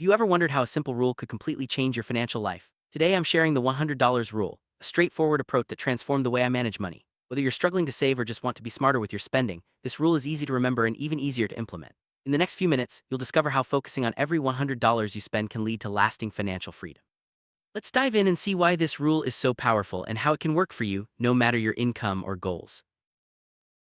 you ever wondered how a simple rule could completely change your financial life? Today I'm sharing the $100 rule, a straightforward approach that transformed the way I manage money. Whether you're struggling to save or just want to be smarter with your spending, this rule is easy to remember and even easier to implement. In the next few minutes, you'll discover how focusing on every $100 you spend can lead to lasting financial freedom. Let's dive in and see why this rule is so powerful and how it can work for you, no matter your income or goals.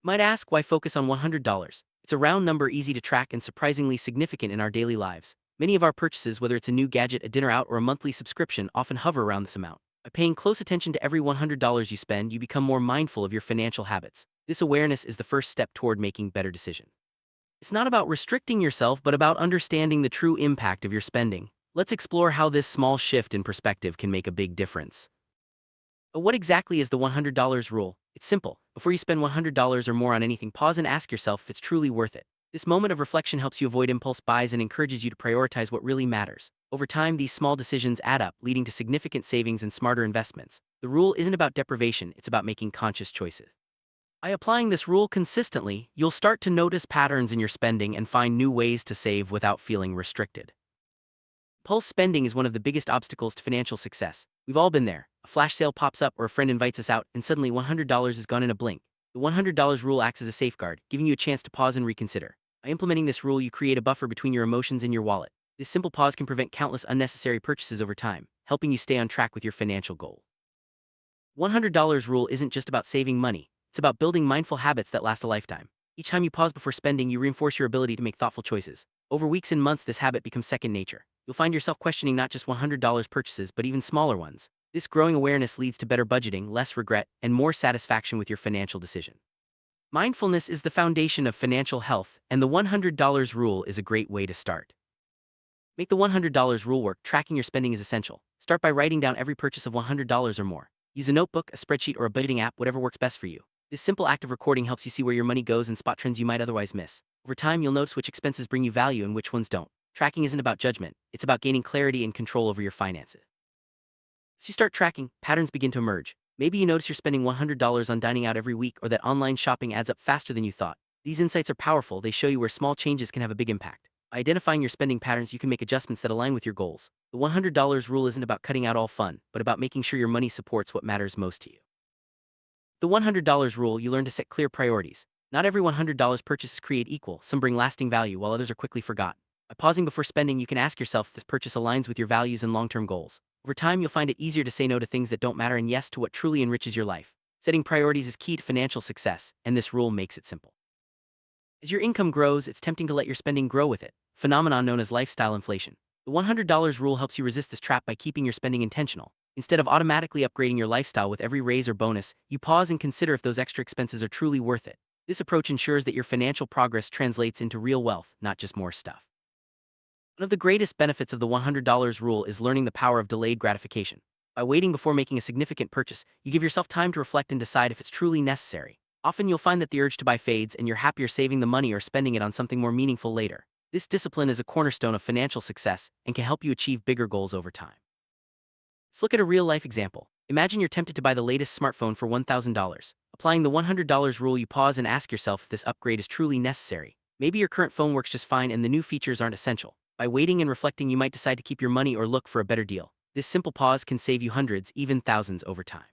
You might ask, why focus on $100? It's a round number, easy to track, and surprisingly significant in our daily lives. Many of our purchases, whether it's a new gadget, a dinner out, or a monthly subscription, often hover around this amount. By paying close attention to every $100 you spend, you become more mindful of your financial habits. This awareness is the first step toward making better decisions. It's not about restricting yourself, but about understanding the true impact of your spending. Let's explore how this small shift in perspective can make a big difference. But what exactly is the $100 rule? It's simple. Before you spend $100 or more on anything, pause and ask yourself if it's truly worth it. This moment of reflection helps you avoid impulse buys and encourages you to prioritize what really matters. Over time, these small decisions add up, leading to significant savings and smarter investments. The rule isn't about deprivation, it's about making conscious choices. By applying this rule consistently, you'll start to notice patterns in your spending and find new ways to save without feeling restricted. Impulse spending is one of the biggest obstacles to financial success. We've all been there. A flash sale pops up or a friend invites us out, and suddenly $100 is gone in a blink. The $100 rule acts as a safeguard, giving you a chance to pause and reconsider. By implementing this rule, you create a buffer between your emotions and your wallet. This simple pause can prevent countless unnecessary purchases over time, helping you stay on track with your financial goal. $100 rule isn't just about saving money, it's about building mindful habits that last a lifetime. Each time you pause before spending, you reinforce your ability to make thoughtful choices. Over weeks and months, this habit becomes second nature. You'll find yourself questioning not just $100 purchases, but even smaller ones. This growing awareness leads to better budgeting, less regret, and more satisfaction with your financial decision. Mindfulness is the foundation of financial health, and the $100 rule is a great way to start. Make the $100 rule work. Tracking your spending is essential. Start by writing down every purchase of $100 or more. Use a notebook, a spreadsheet, or a budgeting app, whatever works best for you. This simple act of recording helps you see where your money goes and spot trends you might otherwise miss. Over time, you'll notice which expenses bring you value and which ones don't. Tracking isn't about judgment, it's about gaining clarity and control over your finances. As you start tracking, patterns begin to emerge. Maybe you notice you're spending $100 on dining out every week, or that online shopping adds up faster than you thought. These insights are powerful. They show you where small changes can have a big impact. By identifying your spending patterns, you can make adjustments that align with your goals. The $100 rule isn't about cutting out all fun, but about making sure your money supports what matters most to you. The $100 rule, you learn to set clear priorities. Not every $100 purchase is created equal. Some bring lasting value, while others are quickly forgotten. By pausing before spending, you can ask yourself if this purchase aligns with your values and long-term goals. Over time, you'll find it easier to say no to things that don't matter and yes to what truly enriches your life. Setting priorities is key to financial success, and this rule makes it simple. As your income grows, it's tempting to let your spending grow with it, a phenomenon known as lifestyle inflation. The $100 rule helps you resist this trap by keeping your spending intentional. Instead of automatically upgrading your lifestyle with every raise or bonus, you pause and consider if those extra expenses are truly worth it. This approach ensures that your financial progress translates into real wealth, not just more stuff. One of the greatest benefits of the $100 rule is learning the power of delayed gratification. By waiting before making a significant purchase, you give yourself time to reflect and decide if it's truly necessary. Often you'll find that the urge to buy fades and you're happier saving the money or spending it on something more meaningful later. This discipline is a cornerstone of financial success and can help you achieve bigger goals over time. Let's look at a real-life example. Imagine you're tempted to buy the latest smartphone for $1,000. Applying the $100 rule, you pause and ask yourself if this upgrade is truly necessary. Maybe your current phone works just fine and the new features aren't essential. By waiting and reflecting, you might decide to keep your money or look for a better deal. This simple pause can save you hundreds, even thousands over time.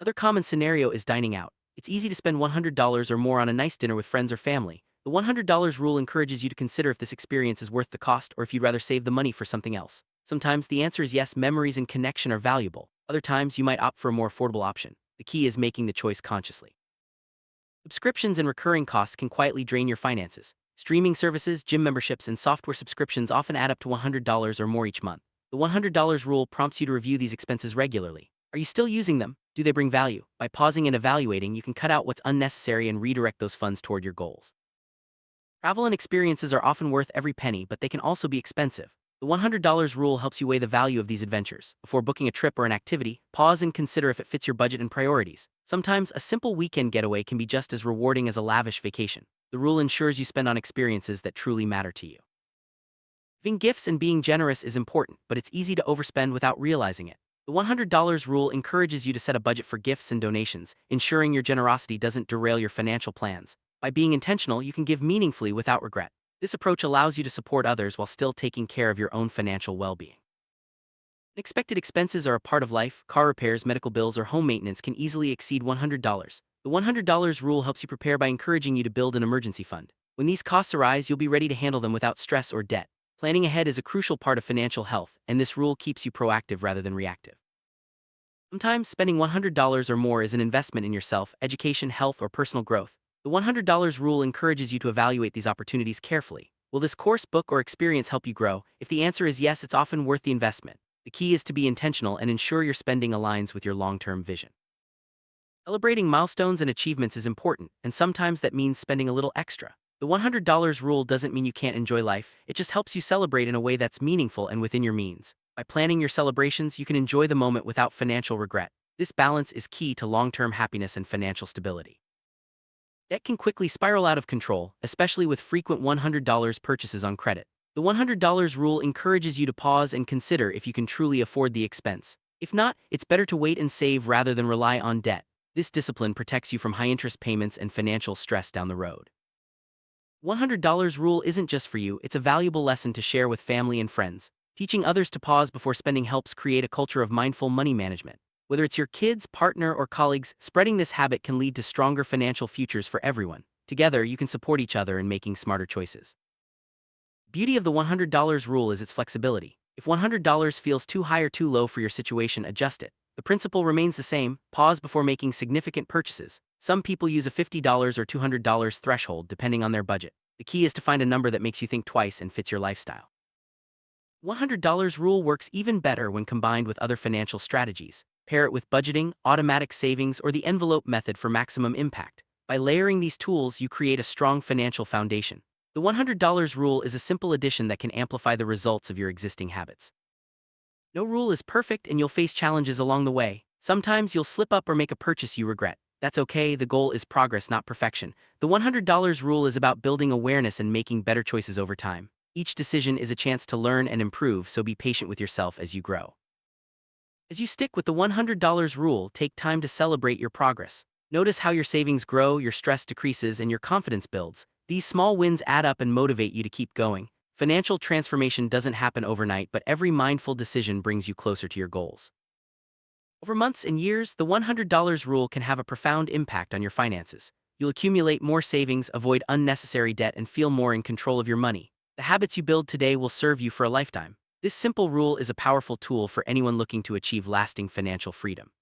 Another common scenario is dining out. It's easy to spend $100 or more on a nice dinner with friends or family. The $100 rule encourages you to consider if this experience is worth the cost or if you'd rather save the money for something else. Sometimes the answer is yes, memories and connection are valuable. Other times you might opt for a more affordable option. The key is making the choice consciously. Subscriptions and recurring costs can quietly drain your finances. Streaming services, gym memberships, and software subscriptions often add up to $100 or more each month. The $100 rule prompts you to review these expenses regularly. Are you still using them? Do they bring value? By pausing and evaluating, you can cut out what's unnecessary and redirect those funds toward your goals. Travel and experiences are often worth every penny, but they can also be expensive. The $100 rule helps you weigh the value of these adventures. Before booking a trip or an activity, pause and consider if it fits your budget and priorities. Sometimes a simple weekend getaway can be just as rewarding as a lavish vacation. The rule ensures you spend on experiences that truly matter to you. Giving gifts and being generous is important, but it's easy to overspend without realizing it. The $100 rule encourages you to set a budget for gifts and donations, ensuring your generosity doesn't derail your financial plans. By being intentional, you can give meaningfully without regret. This approach allows you to support others while still taking care of your own financial well-being. Unexpected expenses are a part of life. Car repairs, medical bills, or home maintenance can easily exceed $100. The $100 rule helps you prepare by encouraging you to build an emergency fund. When these costs arise, you'll be ready to handle them without stress or debt. Planning ahead is a crucial part of financial health, and this rule keeps you proactive rather than reactive. Sometimes spending $100 or more is an investment in yourself, education, health, or personal growth. The $100 rule encourages you to evaluate these opportunities carefully. Will this course, book, or experience help you grow? If the answer is yes, it's often worth the investment. The key is to be intentional and ensure your spending aligns with your long-term vision. Celebrating milestones and achievements is important, and sometimes that means spending a little extra. The $100 rule doesn't mean you can't enjoy life, it just helps you celebrate in a way that's meaningful and within your means. By planning your celebrations, you can enjoy the moment without financial regret. This balance is key to long-term happiness and financial stability. Debt can quickly spiral out of control, especially with frequent $100 purchases on credit. The $100 rule encourages you to pause and consider if you can truly afford the expense. If not, it's better to wait and save rather than rely on debt. This discipline protects you from high-interest payments and financial stress down the road. $100 rule isn't just for you, it's a valuable lesson to share with family and friends. Teaching others to pause before spending helps create a culture of mindful money management. Whether it's your kids, partner, or colleagues, spreading this habit can lead to stronger financial futures for everyone. Together, you can support each other in making smarter choices. Beauty of the $100 rule is its flexibility. If $100 feels too high or too low for your situation, adjust it. The principle remains the same: pause before making significant purchases. Some people use a $50 or $200 threshold depending on their budget. The key is to find a number that makes you think twice and fits your lifestyle. $100 rule works even better when combined with other financial strategies. Pair it with budgeting, automatic savings, or the envelope method for maximum impact. By layering these tools, you create a strong financial foundation. The $100 rule is a simple addition that can amplify the results of your existing habits. No rule is perfect, and you'll face challenges along the way. Sometimes you'll slip up or make a purchase you regret. That's okay, the goal is progress, not perfection. The $100 rule is about building awareness and making better choices over time. Each decision is a chance to learn and improve, so be patient with yourself as you grow. As you stick with the $100 rule, take time to celebrate your progress. Notice how your savings grow, your stress decreases, and your confidence builds. These small wins add up and motivate you to keep going. Financial transformation doesn't happen overnight, but every mindful decision brings you closer to your goals. Over months and years, the $100 rule can have a profound impact on your finances. You'll accumulate more savings, avoid unnecessary debt, and feel more in control of your money. The habits you build today will serve you for a lifetime. This simple rule is a powerful tool for anyone looking to achieve lasting financial freedom.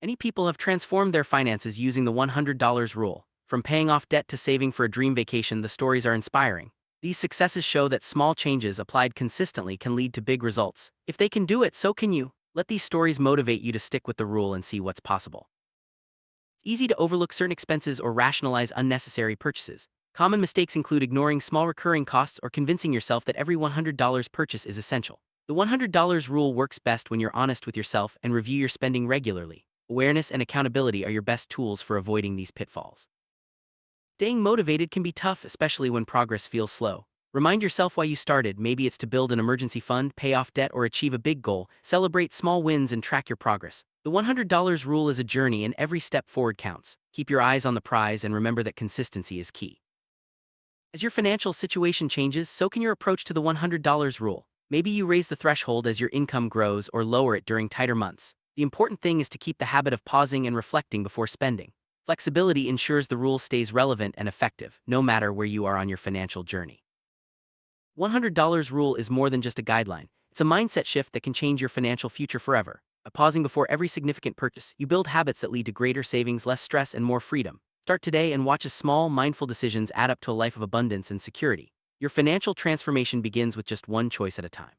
Many people have transformed their finances using the $100 rule. From paying off debt to saving for a dream vacation, the stories are inspiring. These successes show that small changes applied consistently can lead to big results. If they can do it, so can you. Let these stories motivate you to stick with the rule and see what's possible. It's easy to overlook certain expenses or rationalize unnecessary purchases. Common mistakes include ignoring small recurring costs or convincing yourself that every $100 purchase is essential. The $100 rule works best when you're honest with yourself and review your spending regularly. Awareness and accountability are your best tools for avoiding these pitfalls. Staying motivated can be tough, especially when progress feels slow. Remind yourself why you started. Maybe it's to build an emergency fund, pay off debt, or achieve a big goal. Celebrate small wins and track your progress. The $100 rule is a journey, and every step forward counts. Keep your eyes on the prize and remember that consistency is key. As your financial situation changes, so can your approach to the $100 rule. Maybe you raise the threshold as your income grows or lower it during tighter months. The important thing is to keep the habit of pausing and reflecting before spending. Flexibility ensures the rule stays relevant and effective, no matter where you are on your financial journey. $100 rule is more than just a guideline. It's a mindset shift that can change your financial future forever. By pausing before every significant purchase, you build habits that lead to greater savings, less stress, and more freedom. Start today and watch as small, mindful decisions add up to a life of abundance and security. Your financial transformation begins with just one choice at a time.